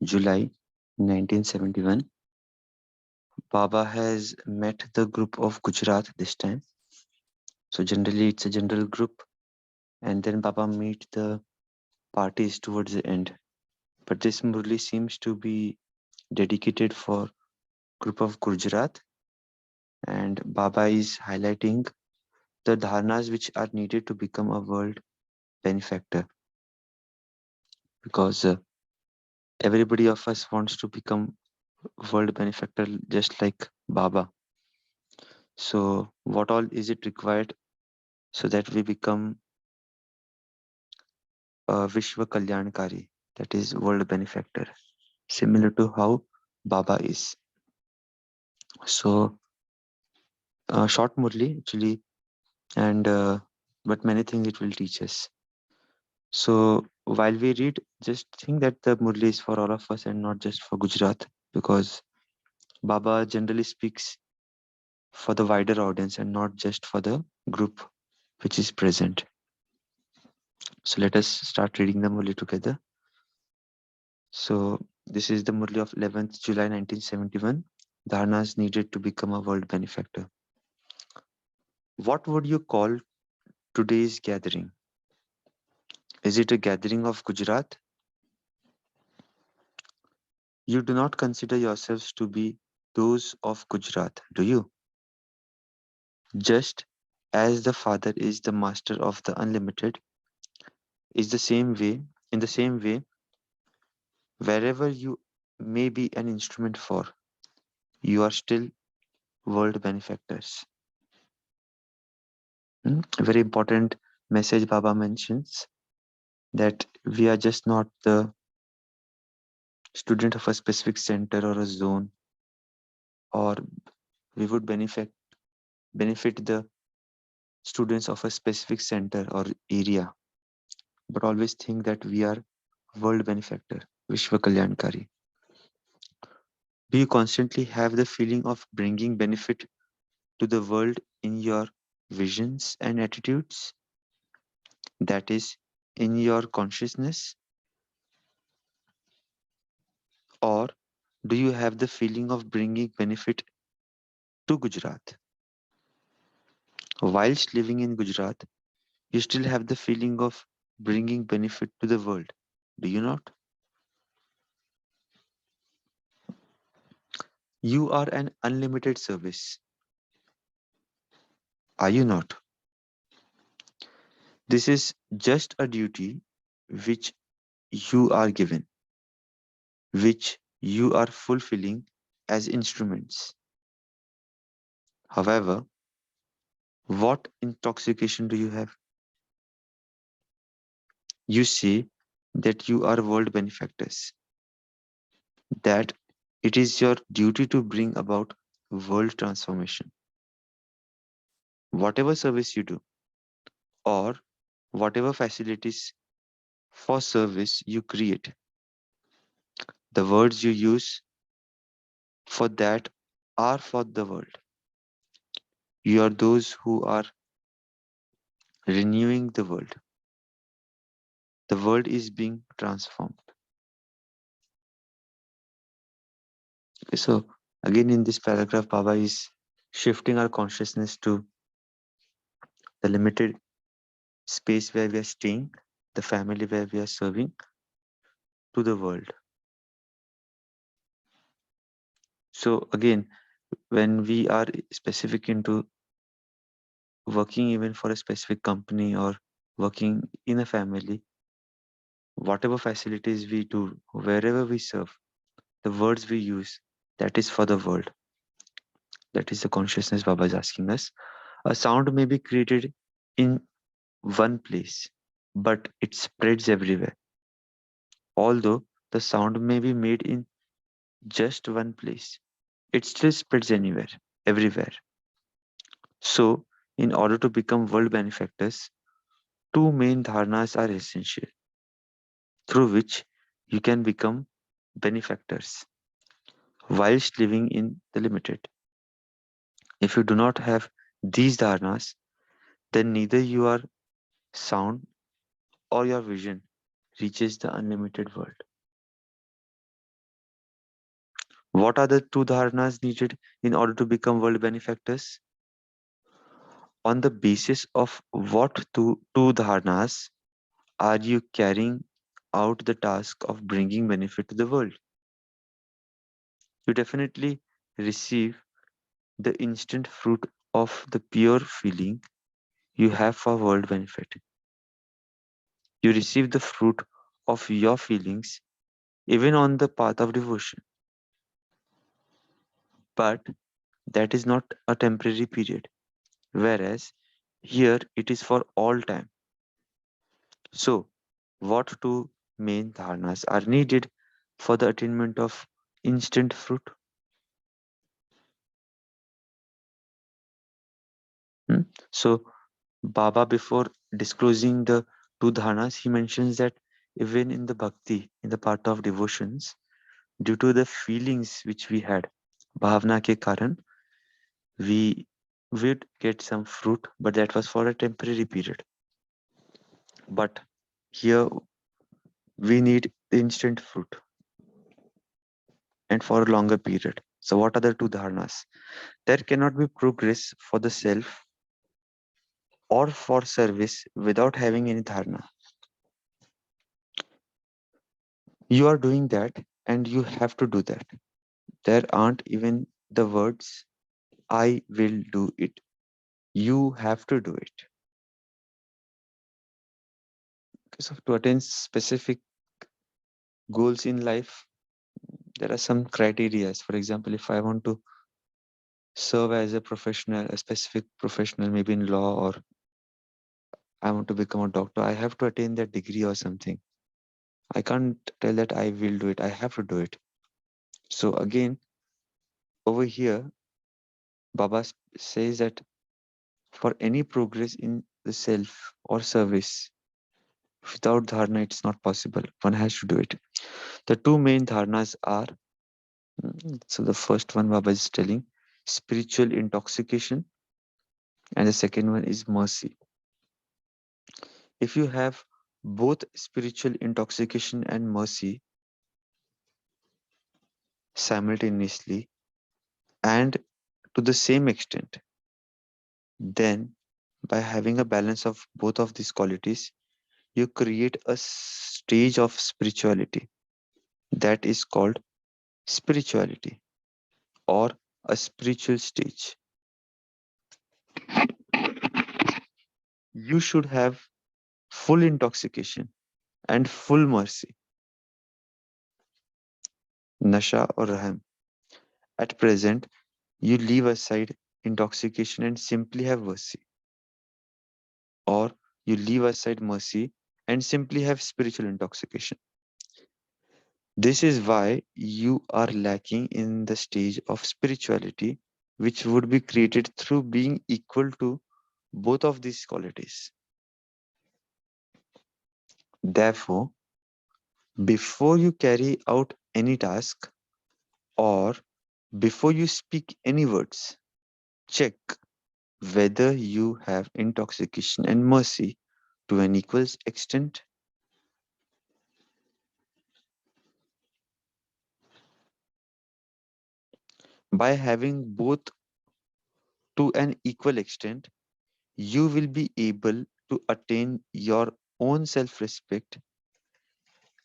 July 1971. Baba has met the group of Gujarat this time. So generally it's a general group, and then Baba meet the parties towards the end. But this Murli seems to be dedicated for group of Gujarat, and Baba is highlighting the dharnas which are needed to become a world benefactor, because everybody of us wants to become world benefactor just like Baba. So what all is it required so that we become a Vishwa Kalyankari, that is world benefactor, similar to how Baba is. So short Murli actually, and but many things it will teach us. So while we read, just think that the Murli is for all of us and not just for Gujarat, because Baba generally speaks for the wider audience and not just for the group which is present. So let us start reading the Murli together. So this is the Murli of 11th July 1971. Dharnas needed to become a world benefactor. What would you call today's gathering? Is it a gathering of Gujarat? You do not consider yourselves to be those of Gujarat, do you? Just as the Father is the master of the unlimited, is the same way, in the same way, wherever you may be an instrument for, you are still world benefactors. A very important message Baba mentions, that we are just not the student of a specific center or a zone, or we would benefit the students of a specific center or area, but always think that we are world benefactor, Vishwa Kalyankari. Do you constantly have the feeling of bringing benefit to the world in your visions and attitudes? That is, in your consciousness? Or do you have the feeling of bringing benefit to Gujarat? Whilst living in Gujarat, you still have the feeling of bringing benefit to the world, do you not? You are an unlimited service, are you not? This is just a duty which you are given, which you are fulfilling as instruments. However, what intoxication do you have? You say that you are world benefactors, that it is your duty to bring about world transformation. Whatever service you do, or whatever facilities for service you create, the words you use for that are for the world. You are those who are renewing the world. The world is being transformed. Okay, so again in this paragraph, Baba is shifting our consciousness to the limited space where we are staying, the family where we are serving, to the world. So again, when we are specific into working even for a specific company or working in a family, whatever facilities we do, wherever we serve, the words we use, that is for the world. That is the consciousness Baba is asking us. A sound may be created in one place, but it spreads everywhere. Although the sound may be made in just one place, it still spreads anywhere, everywhere. So, in order to become world benefactors, two main dharnas are essential, through which you can become benefactors whilst living in the limited. If you do not have these dharnas, then neither your sound or your vision reaches the unlimited world. What are the two dharnas needed in order to become world benefactors? On the basis of what two dharnas are you carrying out the task of bringing benefit to the world? You definitely receive the instant fruit of the pure feeling you have for world benefit. You receive the fruit of your feelings even on the path of devotion. But that is not a temporary period, whereas here it is for all time. So, what two main dharnas are needed for the attainment of instant fruit? Hmm? So, Baba, before disclosing the two dharnas, he mentions that even in the bhakti, in the part of devotions, due to the feelings which we had, bhavna ke karan, we would get some fruit, but that was for a temporary period. But here we need instant fruit and for a longer period. So, what are the two dharnas? There cannot be progress for the self or for service without having any dharna. You are doing that and you have to do that. There aren't even the words, I will do it. You have to do it. Because to attain specific goals in life, there are some criteria. For example, if I want to serve as a professional, a specific professional, maybe in law, or I want to become a doctor, I have to attain that degree or something. I can't tell that I will do it. I have to do it. So again, over here, Baba says that for any progress in the self or service, without dharna, it's not possible. One has to do it. The two main dharnas are so the first one Baba is telling spiritual intoxication, and the second one is mercy. If you have both spiritual intoxication and mercy simultaneously and to the same extent, then by having a balance of both of these qualities, you create a stage of spirituality that is called spirituality or a spiritual stage. You should have full intoxication and full mercy, nasha or raham. At present, you leave aside intoxication and simply have mercy, or you leave aside mercy and simply have spiritual intoxication. This is why you are lacking in the stage of spirituality, which would be created through being equal to both of these qualities. Therefore, before you carry out any task or before you speak any words, check whether you have intoxication and mercy to an equal extent. By having both to an equal extent, you will be able to attain your own self respect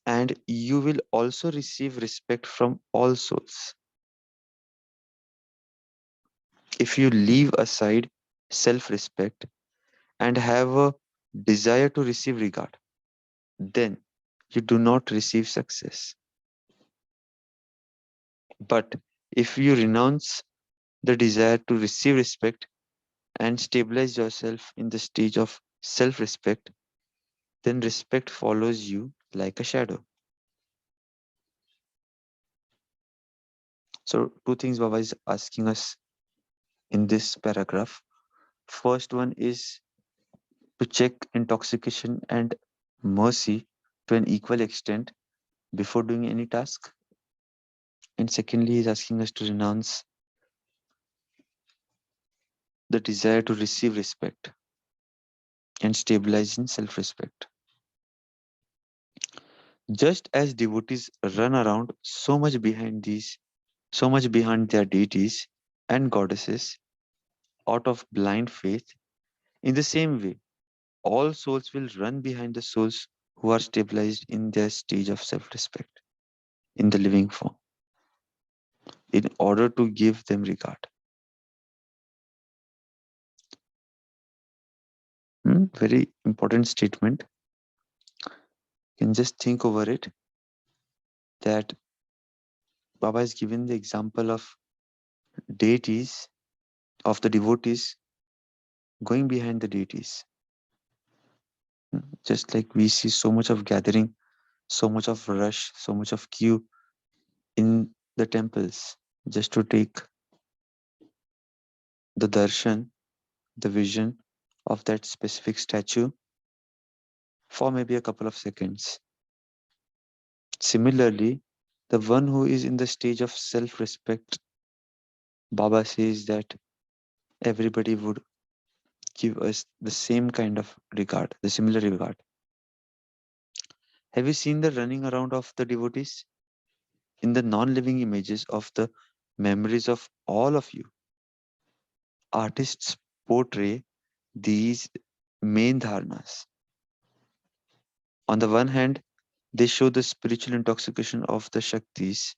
and you will also receive respect from all souls. If you leave aside self respect and have a desire to receive regard, then you do not receive success. But if you renounce the desire to receive respect and stabilize yourself in the stage of self respect, then respect follows you like a shadow. So, two things Baba is asking us in this paragraph. First one is to check intoxication and mercy to an equal extent before doing any task. And secondly, he's asking us to renounce the desire to receive respect and stabilize in self respect. Just as devotees run around so much behind these so much behind their deities and goddesses out of blind faith. In the same way, all souls will run behind the souls who are stabilized in their stage of self respect in the living form in order to give them regard. Very important statement. You can just think over it that Baba is given the example of deities, of the devotees going behind the deities. Just like we see so much of gathering, so much of rush, so much of queue in the temples just to take the darshan, the vision of that specific statue for maybe a couple of seconds. Similarly, the one who is in the stage of self respect, Baba says that everybody would give us the same kind of regard, the similar regard. Have you seen the running around of the devotees? In the non living images of the memories of all of you, artists portray these main dharnas. On the one hand, they show the spiritual intoxication of the Shaktis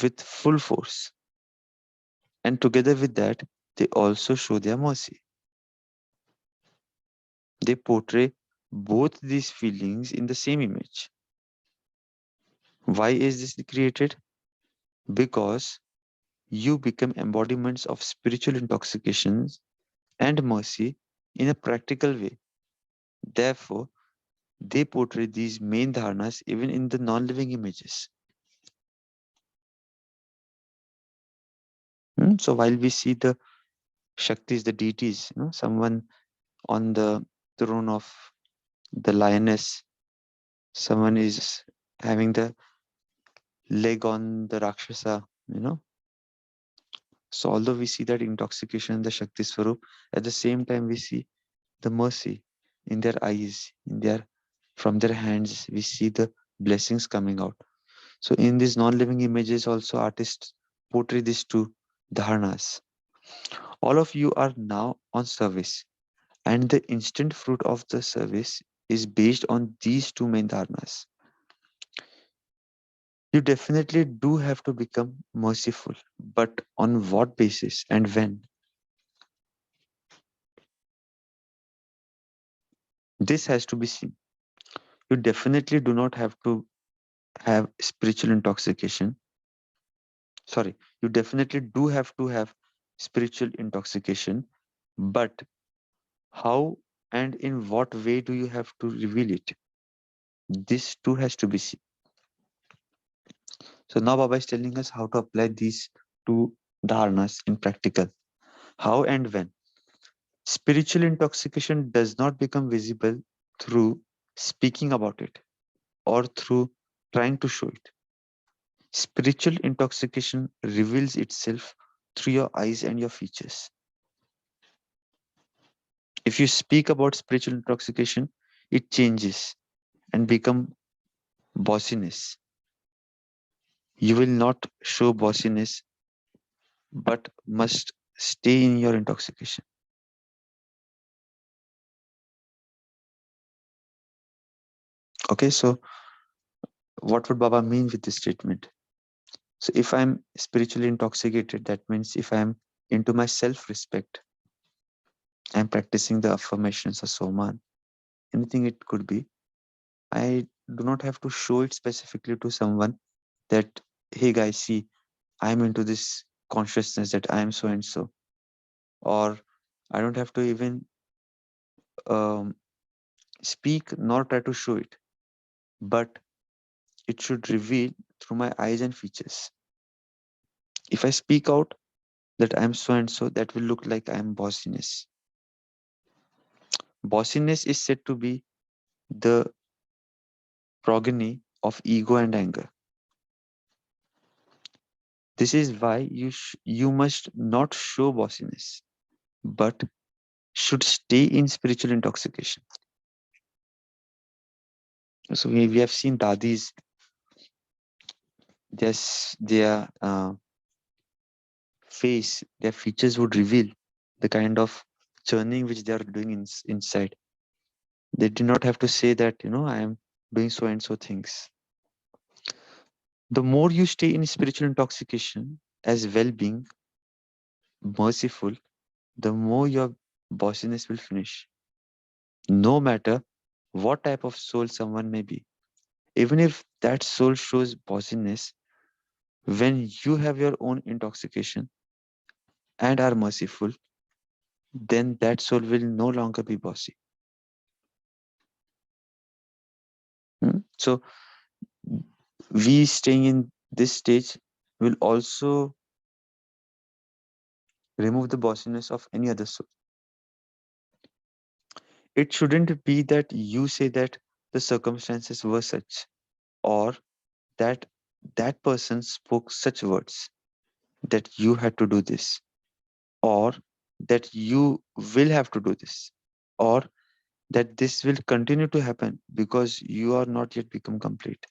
with full force, and together with that, they also show their mercy. They portray both these feelings in the same image. Why is this created? Because you become embodiments of spiritual intoxications and mercy in a practical way. Therefore, they portray these main dharnas even in the non living images. So, while we see the Shaktis, the deities, someone on the throne of the lioness, someone is having the leg on the Rakshasa. So, although we see that intoxication in the Shakti Swarup, at the same time, we see the mercy in their eyes, from their hands, we see the blessings coming out. So in these non-living images, also artists portray these two dharnas. All of you are now on service, and the instant fruit of the service is based on these two main dharnas. You definitely do have to become merciful, but on what basis and when? This has to be seen. You definitely do not have to have spiritual intoxication. Sorry, you definitely do have to have spiritual intoxication, but how and in what way do you have to reveal it? This too has to be seen. So now Baba is telling us how to apply these two dharnas in practical. How and when? Spiritual intoxication does not become visible through speaking about it or through trying to show it. Spiritual intoxication reveals itself through your eyes and your features. If you speak about spiritual intoxication, it changes and become bossiness. You will not show bossiness, but must stay in your intoxication. Okay, so what would Baba mean with this statement? So if I'm spiritually intoxicated, that means if I'm into my self-respect, I'm practicing the affirmations of Soman, anything it could be. I do not have to show it specifically to someone that, hey guys, see, I'm into this consciousness that I am so and so. Or I don't have to even um, speak nor try to show it, but it should reveal through my eyes and features. If I speak out that I'm so and so, that will look like I'm bossiness. Bossiness is said to be the progeny of ego and anger. This is why you must not show bossiness, but should stay in spiritual intoxication. So we have seen dadis, yes, they are face, their features would reveal the kind of churning which they are doing inside. They did not have to say that, I am doing so and so things. The more you stay in spiritual intoxication as well being merciful, the more your bossiness will finish. No matter what type of soul someone may be. Even if that soul shows bossiness, when you have your own intoxication and are merciful, then that soul will no longer be bossy. So we staying in this stage will also remove the bossiness of any other soul. It shouldn't be that you say that the circumstances were such, or that that person spoke such words that you had to do this, or that you will have to do this, or that this will continue to happen because you are not yet become complete.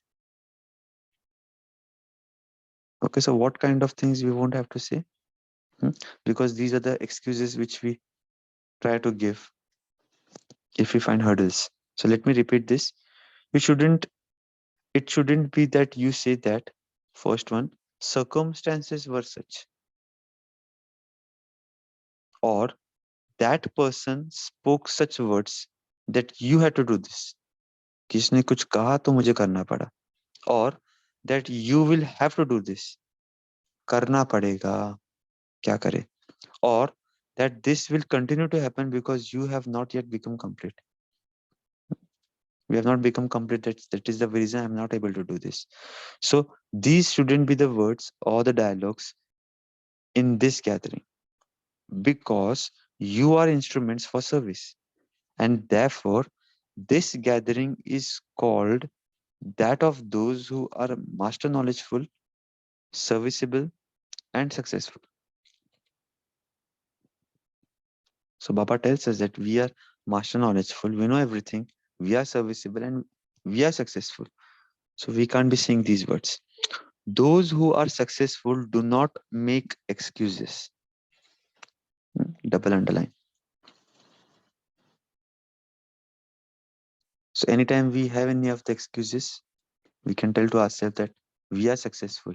Okay, so what kind of things we won't have to say? Hmm? Because these are the excuses which we try to give if we find hurdles. So let me repeat this. You shouldn't, it shouldn't be that you say that, first one, circumstances were such, or that person spoke such words that you had to do this. किसने कुछ कहा तो मुझे करना पड़ा. Or that you will have to do this. करना पड़ेगा. क्या करे? Or that this will continue to happen because you have not yet become complete. We have not become complete. That is the reason I'm not able to do this. So these shouldn't be the words or the dialogues in this gathering, because you are instruments for service. And therefore, this gathering is called that of those who are master knowledgeful, serviceable, and successful. So Baba tells us that we are master knowledgeful, we know everything, we are serviceable, and we are successful. So we can't be saying these words. Those who are successful do not make excuses. Double underline. So anytime we have any of the excuses, we can tell to ourselves that we are successful.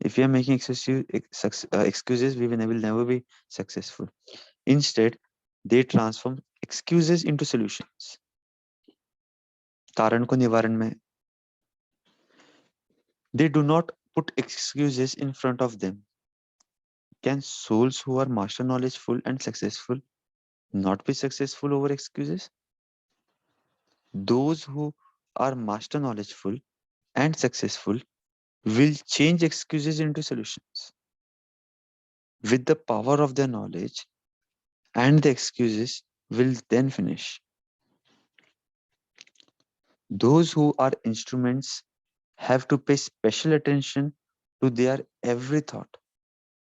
If we are making excuses, we will never be successful. Instead, they transform excuses into solutions. कारण को निवारण में, they do not put excuses in front of them. Can souls who are master knowledgeful and successful not be successful over excuses? Those who are master knowledgeful and successful will change excuses into solutions. With the power of their knowledge, and the excuses will then finish. Those who are instruments have to pay special attention to their every thought,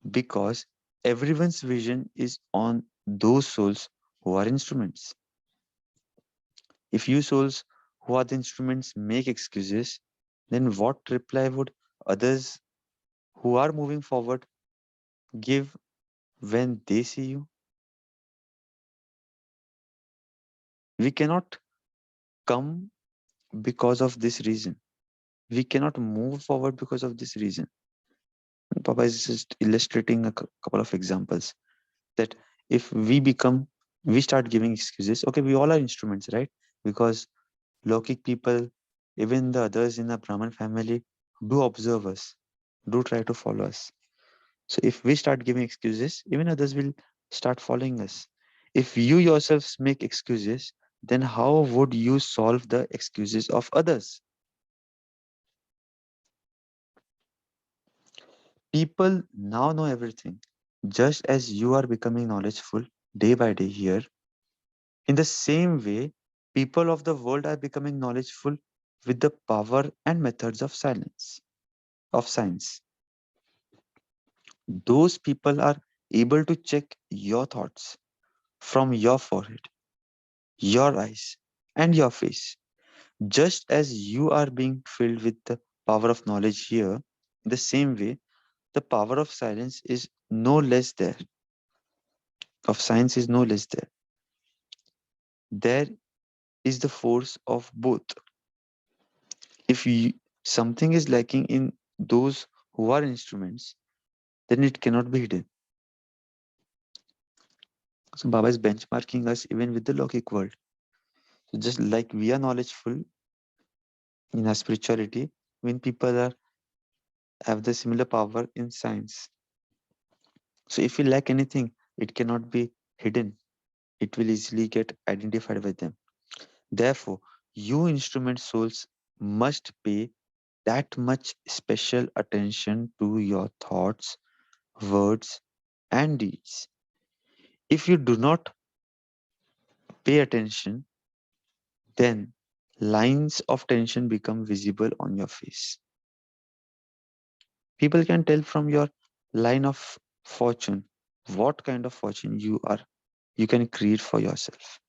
because everyone's vision is on those souls who are instruments. If you souls who are the instruments make excuses, then what reply would others who are moving forward give when they see you? We cannot come because of this reason. We cannot move forward because of this reason. Papa is just illustrating a couple of examples that if we start giving excuses, okay, we all are instruments, right? Because Lokik people, even the others in the Brahman family, do observe us, do try to follow us. So if we start giving excuses, even others will start following us. If you yourselves make excuses, then how would you solve the excuses of others? People now know everything. Just as you are becoming knowledgeful day by day here, in the same way, people of the world are becoming knowledgeful with the power and methods of science. Those people are able to check your thoughts from your forehead, your eyes, and your face. Just as you are being filled with the power of knowledge here, in the same way, the power of silence is no less there, of science is no less there. There is the force of both. If something is lacking in those who are instruments, then it cannot be hidden. So Baba is benchmarking us even with the logic world. So just like we are knowledgeful in our spirituality, when people are have the similar power in science. So if we lack anything, it cannot be hidden. It will easily get identified by them. Therefore, you instrument souls must pay that much special attention to your thoughts, words, and deeds. If you do not pay attention, then lines of tension become visible on your face. People can tell from your line of fortune what kind of fortune you can create for yourself.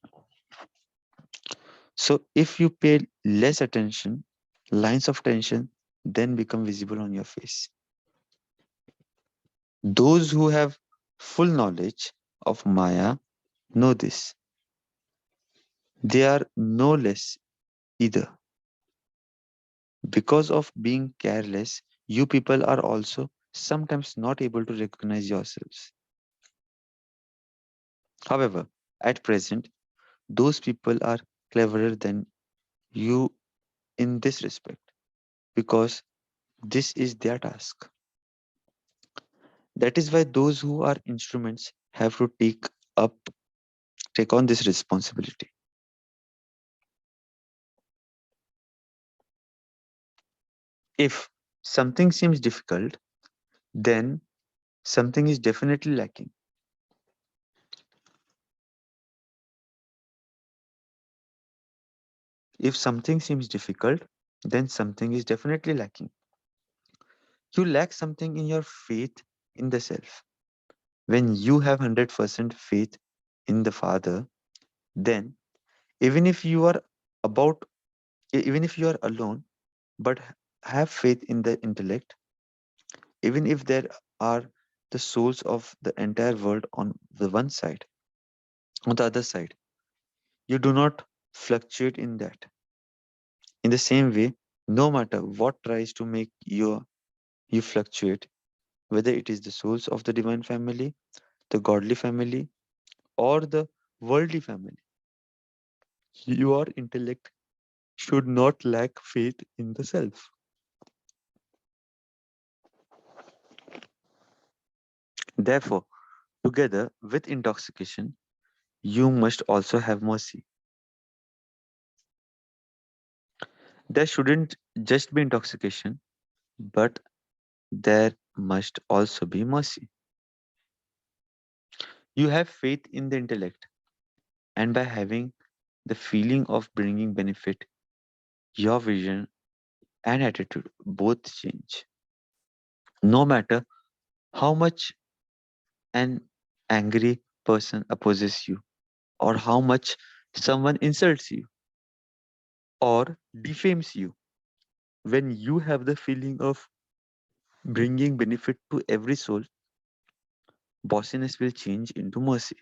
So if you pay less attention, lines of tension then become visible on your face. Those who have full knowledge of Maya know this. They are no less either. Because of being careless, you people are also sometimes not able to recognize yourselves. However, at present, those people are cleverer than you in this respect because this is their task. That is why those who are instruments have to up take on this responsibility. If something seems difficult, then something is definitely lacking. If something seems difficult, then something is definitely lacking. You lack something in your faith in the self. When you have 100% faith in the Father, then even if you are about, even if you are alone, but have faith in the intellect, even if there are the souls of the entire world on the one side, on the other side, you do not fluctuate in that. In the same way, no matter what tries to make you fluctuate, whether it is the souls of the divine family, the godly family, or the worldly family, your intellect should not lack faith in the self. Therefore, together with intoxication, you must also have mercy. There shouldn't just be intoxication, but there must also be mercy. You have faith in the intellect, and by having the feeling of bringing benefit, your vision and attitude both change. No matter how much an angry person opposes you, or how much someone insults you, or defames you, when you have the feeling of bringing benefit to every soul, bossiness will change into mercy.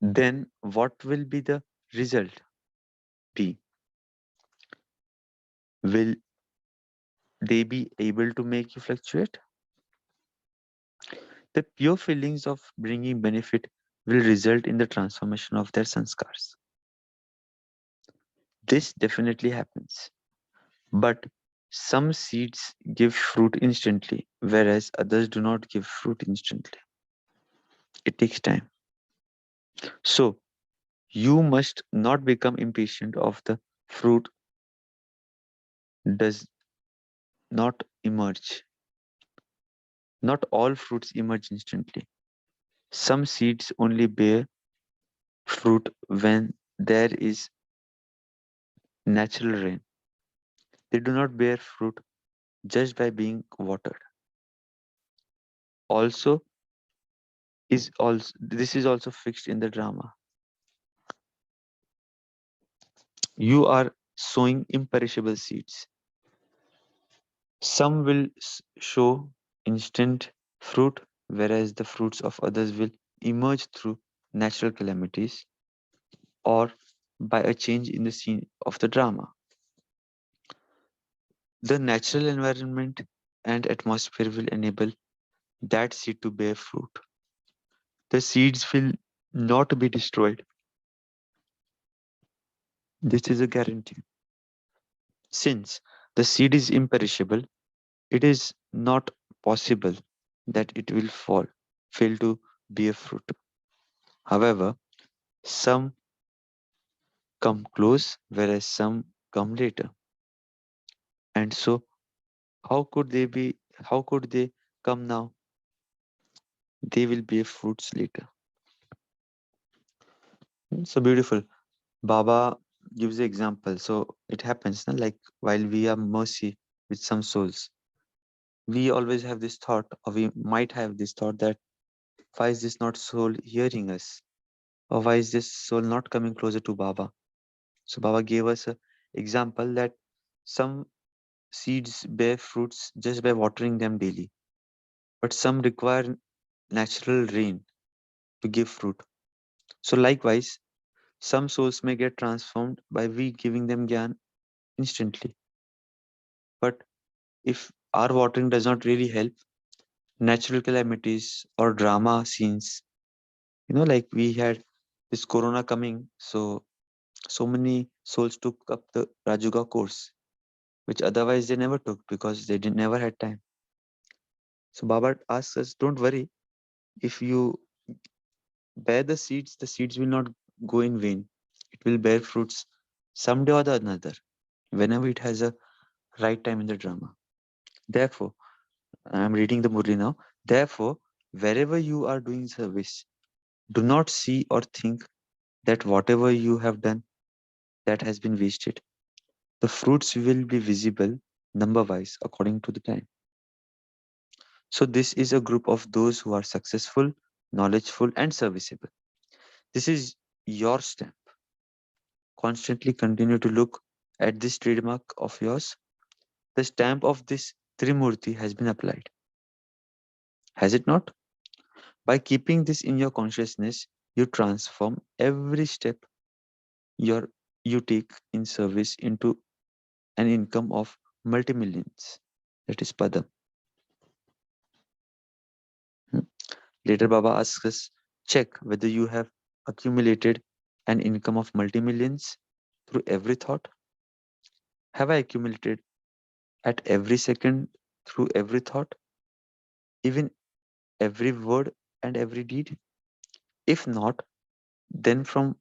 Then what will be the result be? Will they be able to make you fluctuate? The pure feelings of bringing benefit will result in the transformation of their sanskars. This definitely happens. But some seeds give fruit instantly, whereas others do not give fruit instantly. It takes time. So, you must not become impatient of the fruit does not emerge. Not all fruits emerge instantly. Some seeds only bear fruit when there is natural rain. They do not bear fruit just by being watered. Also, this is also fixed in the drama. You are sowing imperishable seeds. Some will show instant fruit, whereas the fruits of others will emerge through natural calamities or by a change in the scene of the drama. The natural environment and atmosphere will enable that seed to bear fruit. The seeds will not be destroyed. This is a guarantee. Since the seed is imperishable, it is not possible that it will fail to bear fruit. However, some come close, whereas some come later. And so, how could they be? How could they come now? They will bear fruits later. So beautiful. Baba gives the example. So it happens, na, like while we are mercy with some souls, we always have this thought, or we might have this thought that why is this not soul hearing us? Or why is this soul not coming closer to Baba? So Baba gave us an example that some seeds bear fruits just by watering them daily, but some require natural rain to give fruit. So likewise, some souls may get transformed by we giving them gyan instantly. But if our watering does not really help, natural calamities or drama scenes, like we had this corona coming, so many souls took up the Rajyoga course, which otherwise they never took because they didn't never had time. So Baba asks us, don't worry, if you bear the seeds will not go in vain. It will bear fruits someday or the another, whenever it has a right time in the drama. Therefore, I am reading the Murli now. Therefore, wherever you are doing service, do not see or think that whatever you have done that has been wasted. The fruits will be visible number wise according to the time. So this is a group of those who are successful, knowledgeful, and serviceable. This is your stamp. Constantly continue to look at this trademark of yours. The stamp of this Trimurti has been applied. Has it not? By keeping this in your consciousness, you transform every step your you take in service into an income of multi-millions. That is Padam. Hmm. Later, Baba asks us, check whether you have accumulated an income of multi-millions through every thought. Have I accumulated at every second through every thought, even every word and every deed? If not, then from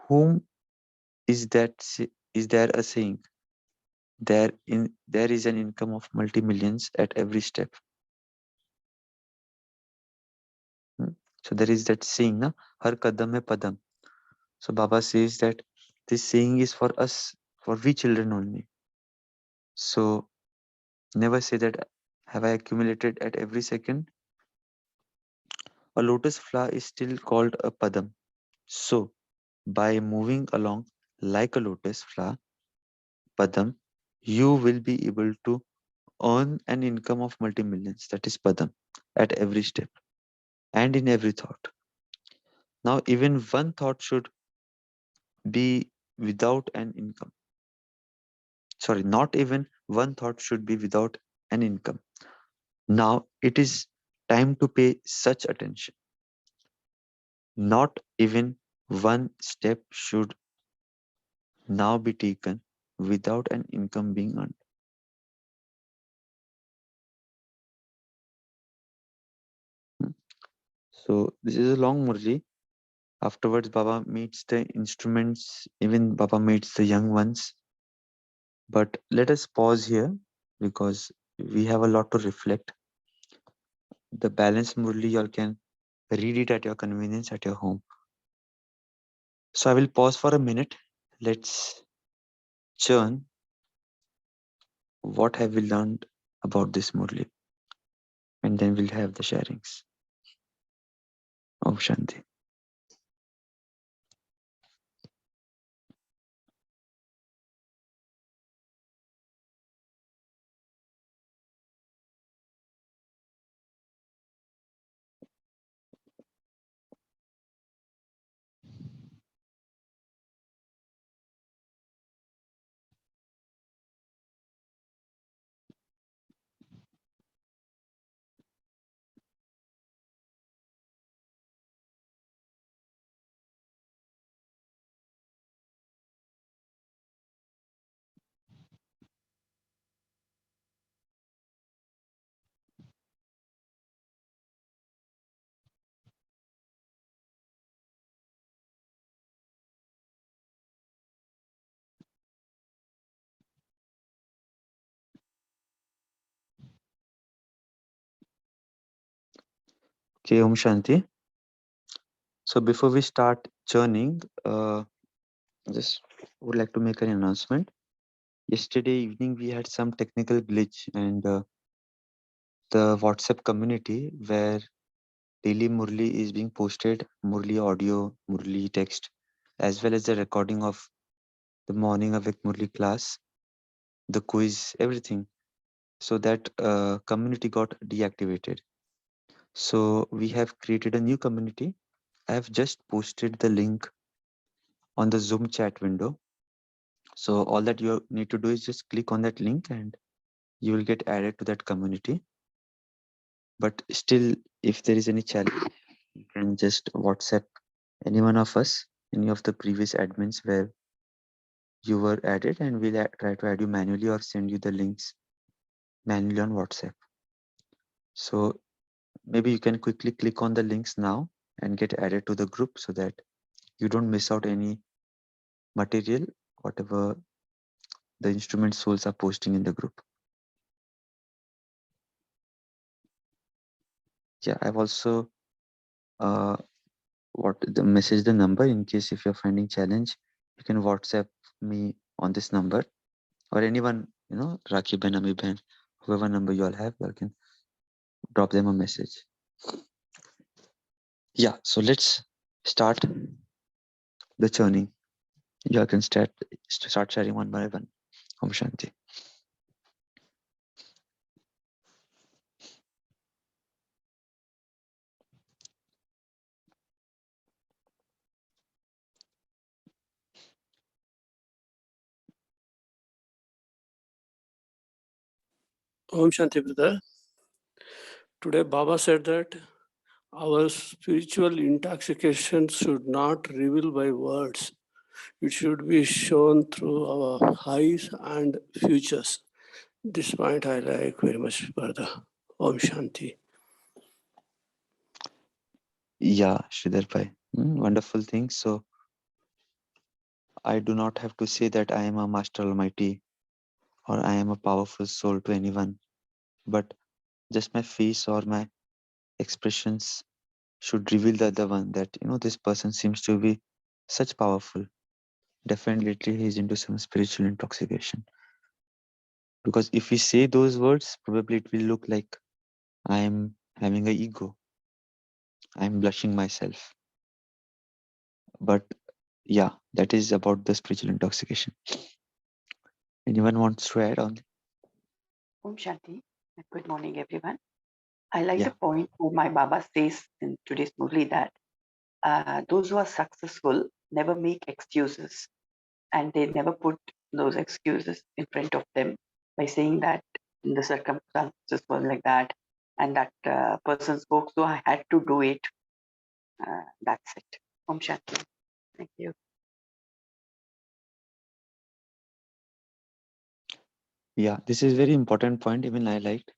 whom is there a saying? There is an income of multi-millions at every step. Hmm. So there is that saying, na, Har kadam mein padam. So Baba says that this saying is for us, for we children only. So never say that have I accumulated at every second. A lotus flower is still called a padam. So by moving along like a lotus flower, padam, you will be able to earn an income of multi-millions. That is padam at every step and in every thought. Now even one thought should be without an income. Sorry, not even one thought should be without an income. Now it is time to pay such attention. Not even one step should now be taken without an income being earned. Hmm. So this is a long Murli. Afterwards, Baba meets the instruments, even Baba meets the young ones. But let us pause here because we have a lot to reflect. The balanced Murli, you all can read it at your convenience at your home. So I will pause for a minute. Let's churn what have we learned about this Murli, and then we'll have the sharings. Om Shanti. Okay, Om Shanti. So before we start churning, just would like to make an announcement. Yesterday evening we had some technical glitch, and the WhatsApp community where daily Murli is being posted, Murli audio, Murli text, as well as the recording of the morning awake Murli class, the quiz, everything. So that community got deactivated. So we have created a new community. I have just posted the link on the Zoom chat window. So all that you need to do is just click on that link and you will get added to that community. But still, if there is any challenge, you can just WhatsApp any one of us, any of the previous admins where you were added, and we'll try to add you manually or send you the links manually on WhatsApp. So maybe you can quickly click on the links now and get added to the group so that you don't miss out any material, whatever the instrument souls are posting in the group. Yeah, I've also uh, message the number in case if you're finding challenge, you can WhatsApp me on this number, or anyone, Rakhi Ben, Ami Ben, whoever number you all have, you all can drop them a message. Yeah, so let's start the churning. You all can start sharing one by one. Om Shanti. Om Shanti, brother. Today, Baba said that our spiritual intoxication should not reveal by words. It should be shown through our highs and futures. This point I like very much, brother. Om Shanti. Yeah, Sridhar Bhai. Wonderful thing. So I do not have to say that I am a Master Almighty or I am a powerful soul to anyone, but just my face or my expressions should reveal the other one that this person seems to be such powerful. Definitely he's into some spiritual intoxication, because if we say those words, probably it will look like I am having a ego, I'm blushing myself. But yeah, that is about the spiritual intoxication. Anyone wants to add on? Om Shanti. Good morning, everyone. I like Yeah. the point where my Baba says in today's Murli that those who are successful never make excuses, and they never put those excuses in front of them by saying that the circumstances was like that and that person spoke, so I had to do it. That's it. Om Shanti. Thank you. Yeah, this is very important point. Even I liked,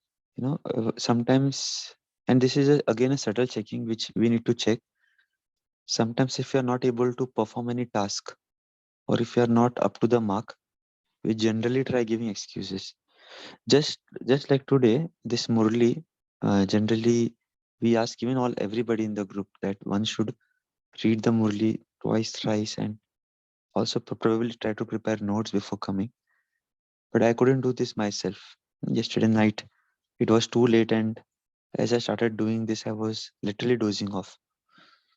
sometimes, and this is again a subtle checking which we need to check. Sometimes, if you are not able to perform any task, or if you are not up to the mark, we generally try giving excuses. Just like today, this Murli, generally we ask even everybody in the group that one should read the Murli twice, thrice, and also probably try to prepare notes before coming. But I couldn't do this myself. Yesterday night, it was too late, and as I started doing this, I was literally dozing off.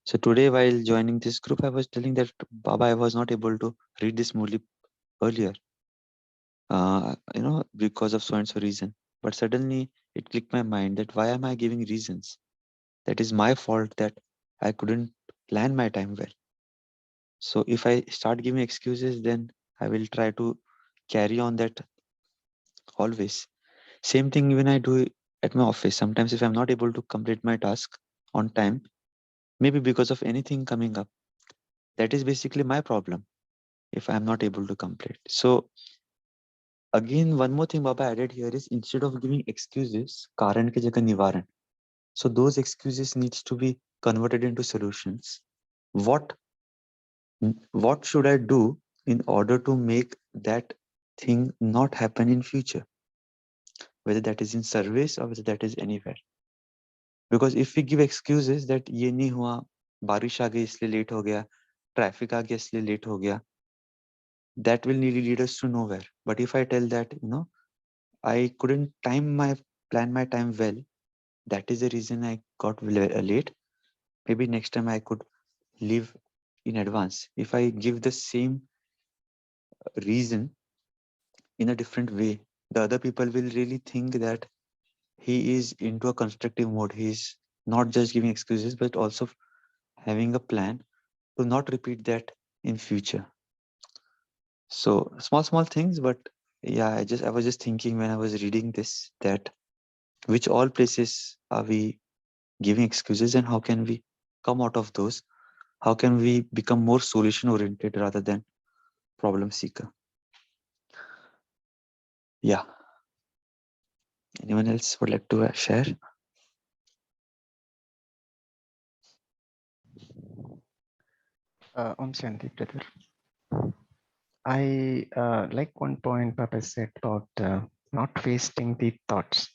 So today, while joining this group, I was telling that Baba, I was not able to read this Murli earlier, because of so and so reason. But suddenly it clicked my mind that why am I giving reasons? That is my fault that I couldn't plan my time well. So if I start giving excuses, then I will try to carry on that always. Same thing when I do at my office. Sometimes if I'm not able to complete my task on time, maybe because of anything coming up, that is basically my problem if I'm not able to complete. So again, one more thing Baba added here is instead of giving excuses, karan ke jagah nivaran. So those excuses needs to be converted into solutions. What what should I do in order to make that thing not happen in future? Whether that is in service or whether that is anywhere. Because if we give excuses that ये नहीं हुआ, बारिश आ गई इसलिए late हो गया, traffic आ गया इसलिए लेट हो गया, that will really lead us to nowhere. But if I tell that, I couldn't plan my time well, that is the reason I got late. Maybe next time I could leave in advance. If I give the same reason in a different way, the other people will really think that he is into a constructive mode. He's not just giving excuses, but also having a plan to not repeat that in future. So small things, but yeah, I was just thinking when I was reading this that which all places are we giving excuses and how can we come out of those? How can we become more solution oriented rather than problem seeker? Yeah. Anyone else would like to share? Om Shanti, brother. I like one point Papa said about not wasting the thoughts.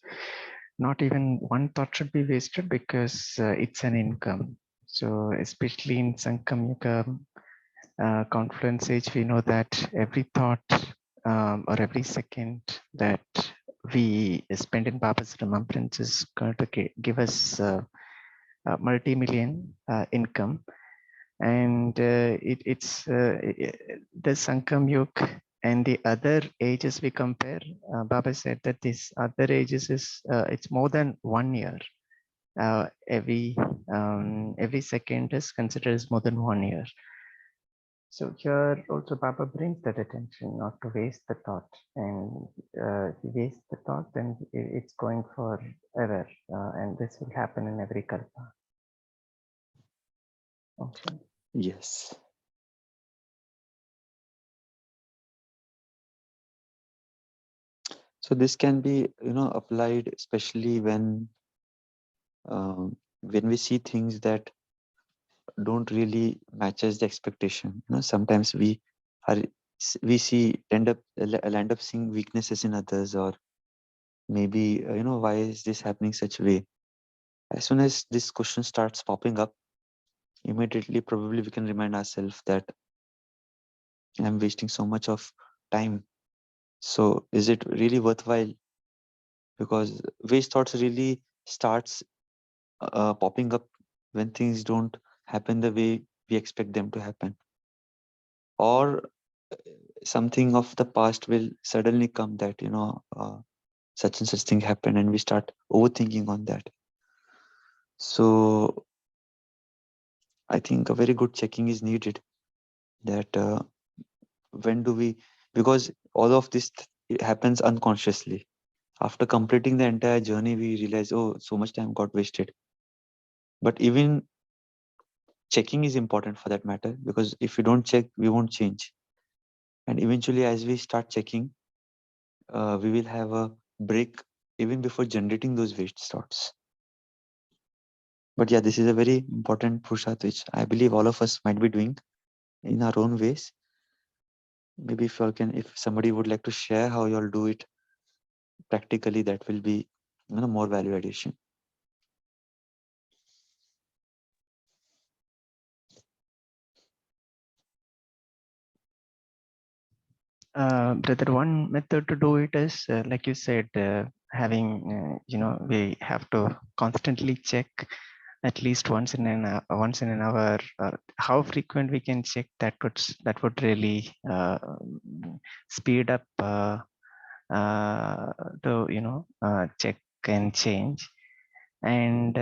Not even one thought should be wasted because it's an income. So especially in Sankam Yuga, confluence age, we know that every thought or every second that we spend in Baba's remembrance is going to give us multi-million income. And it's the Sankam Yuga and the other ages we compare. Baba said that this other ages is it's more than 1 year. Every second is considered as more than 1 year. So here also Baba brings that attention not to waste the thought, and if you waste the thought, then it's going forever, and this will happen in every kalpa. Okay. Yes. So this can be, applied especially when we see things that don't really matches the expectation. Sometimes we land up seeing weaknesses in others, or maybe why is this happening such a way? As soon as this question starts popping up, immediately probably we can remind ourselves that I'm wasting so much of time. So is it really worthwhile? Because waste thoughts really starts popping up when things don't happen the way we expect them to happen, or something of the past will suddenly come that such and such thing happened, and we start overthinking on that. So I think a very good checking is needed, that when do we, because all of this it happens unconsciously. After completing the entire journey, we realize, oh, so much time got wasted. But even checking is important for that matter, because if we don't check, we won't change. And eventually, as we start checking, we will have a break even before generating those waste thoughts. But yeah, this is a very important pushat which I believe all of us might be doing in our own ways. Maybe if somebody would like to share how you all do it practically, that will be more value addition. Brother, one method to do it is, like you said, having, we have to constantly check at least once in an hour. How frequent we can check, that would really speed up to check and change. And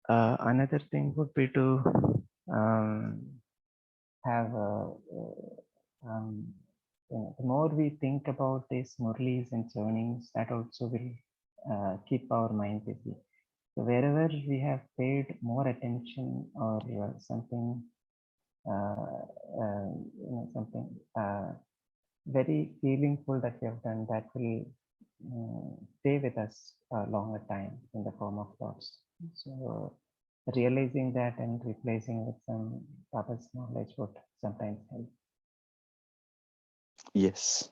another thing would be to have the more we think about these Murlis and churnings, that also will keep our mind busy. So wherever we have paid more attention or something, something very feelingful that we have done, that will stay with us a longer time in the form of thoughts. So realizing that and replacing with some Baba's knowledge would sometimes help. Yes.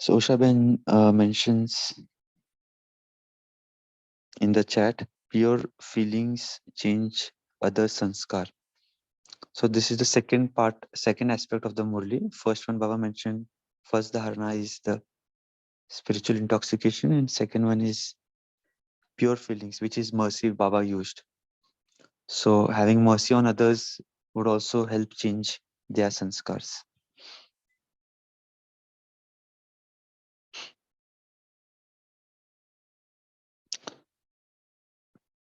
So Ushaben mentions in the chat, pure feelings change other sanskar. So this is the second aspect of the Murli. First one Baba mentioned, first dharana is the spiritual intoxication, and second one is pure feelings, which is mercy Baba used. So having mercy on others would also help change their sanskars.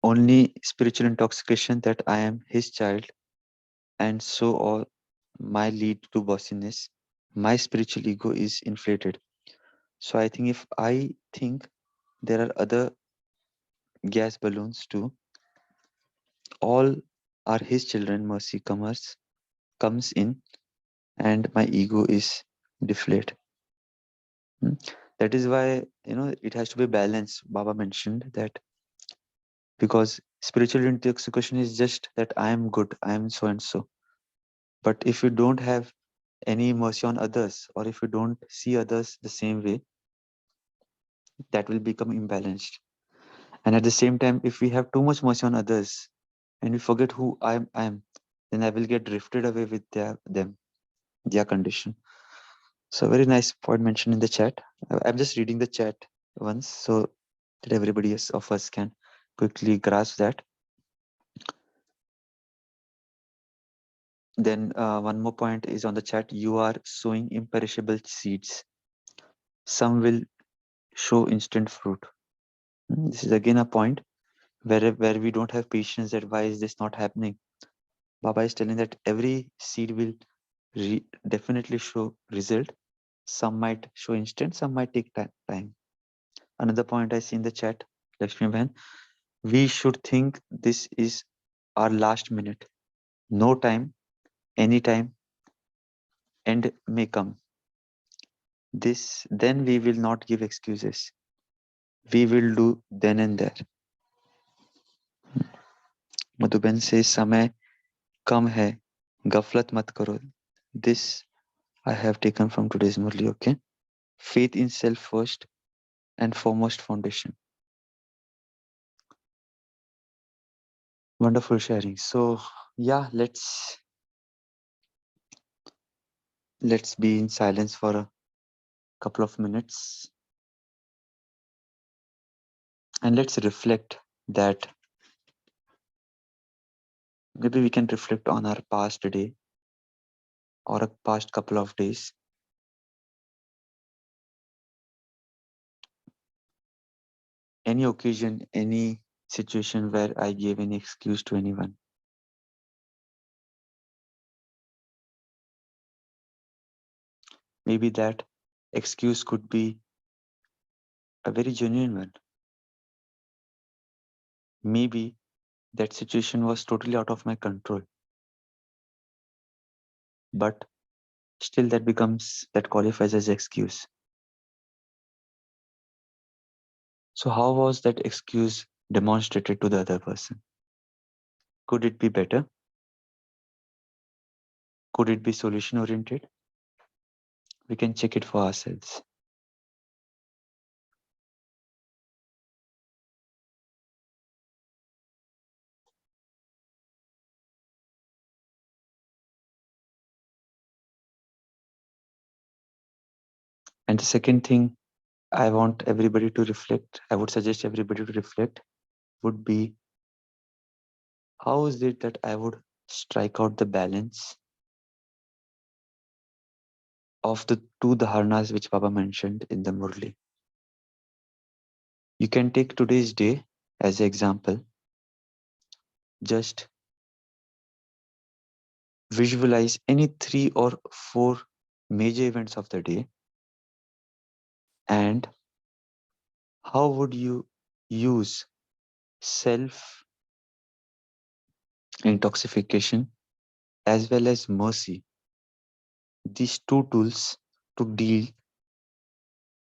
Only spiritual intoxication that I am his child, and so all my lead to bossiness, my spiritual ego is inflated. So I think if I think there are other gas balloons too, all are his children, mercy comes in, and my ego is deflated. Hmm. That is why, it has to be balanced. Baba mentioned that because spiritual intoxication is just that I am good, I am so and so. But if you don't have any mercy on others, or if you don't see others the same way, that will become imbalanced. And at the same time, if we have too much mercy on others and we forget who I am, then I will get drifted away with their condition. So very nice point mentioned in the chat. I'm just reading the chat once so that everybody of us can quickly grasp that. Then one more point is on the chat. You are sowing imperishable seeds. Some will show instant fruit. This is again a point where we don't have patience that why is this not happening. Baba is telling that every seed will definitely show result. Some might show instant, some might take time. Another point I see in the chat, Lakshmi Bhan, we should think this is our last minute. No time, anytime, end may come. Then we will not give excuses. We will do then and there. Madhuben says, समय कम है, गफलत मत करो. This I have taken from today's Murli, okay? Faith in self first and foremost foundation. Wonderful sharing. So yeah, let's be in silence for a couple of minutes and let's reflect that maybe we can reflect on our past day or a past couple of days. Any occasion, any situation where I gave any excuse to anyone. Maybe that excuse could be a very genuine one. Maybe that situation was totally out of my control. But still that qualifies as excuse. So how was that excuse demonstrated to the other person? Could it be better? Could it be solution oriented? We can check it for ourselves. And the second thing I want everybody to reflect, I would suggest everybody to reflect, would be how is it that I would strike out the balance of the two dharnas which Baba mentioned in the Murli. You can take today's day as an example. Just visualize any 3 or 4 major events of the day and how would you use self intoxication as well as mercy, these two tools, to deal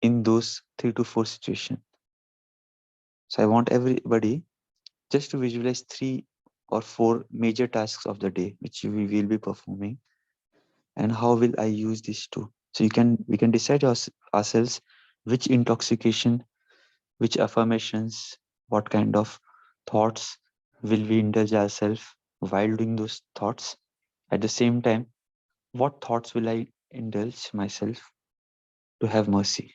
in those 3 to 4 situations. So I want everybody just to visualize 3 or 4 major tasks of the day which we will be performing, and how will I use these two. So we can decide ourselves which intoxication, which affirmations, what kind of thoughts will we indulge ourselves while doing those thoughts. At the same time, what thoughts will I indulge myself to have mercy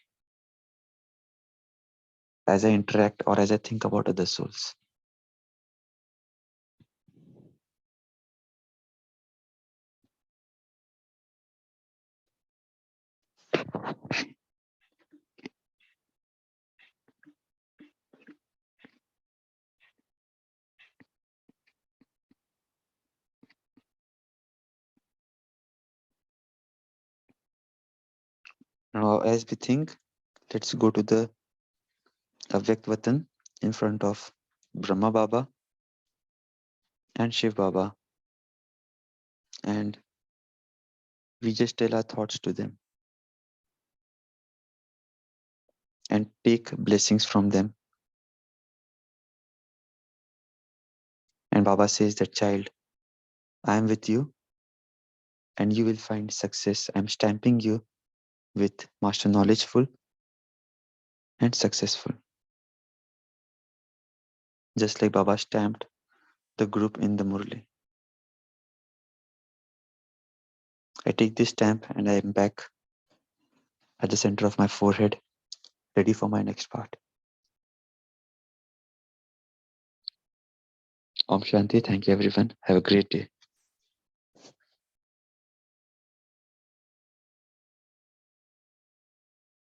as I interact or as I think about other souls. Now, as we think, let's go to the Avyakt Vatan in front of Brahma Baba and Shiv Baba, and we just tell our thoughts to them and take blessings from them. And Baba says that, child, I am with you and you will find success. I am stamping you with Master Knowledgeful and Successful. Just like Baba stamped the group in the Murli. I take this stamp and I am back at the center of my forehead, ready for my next part. Om Shanti. Thank you, everyone. Have a great day.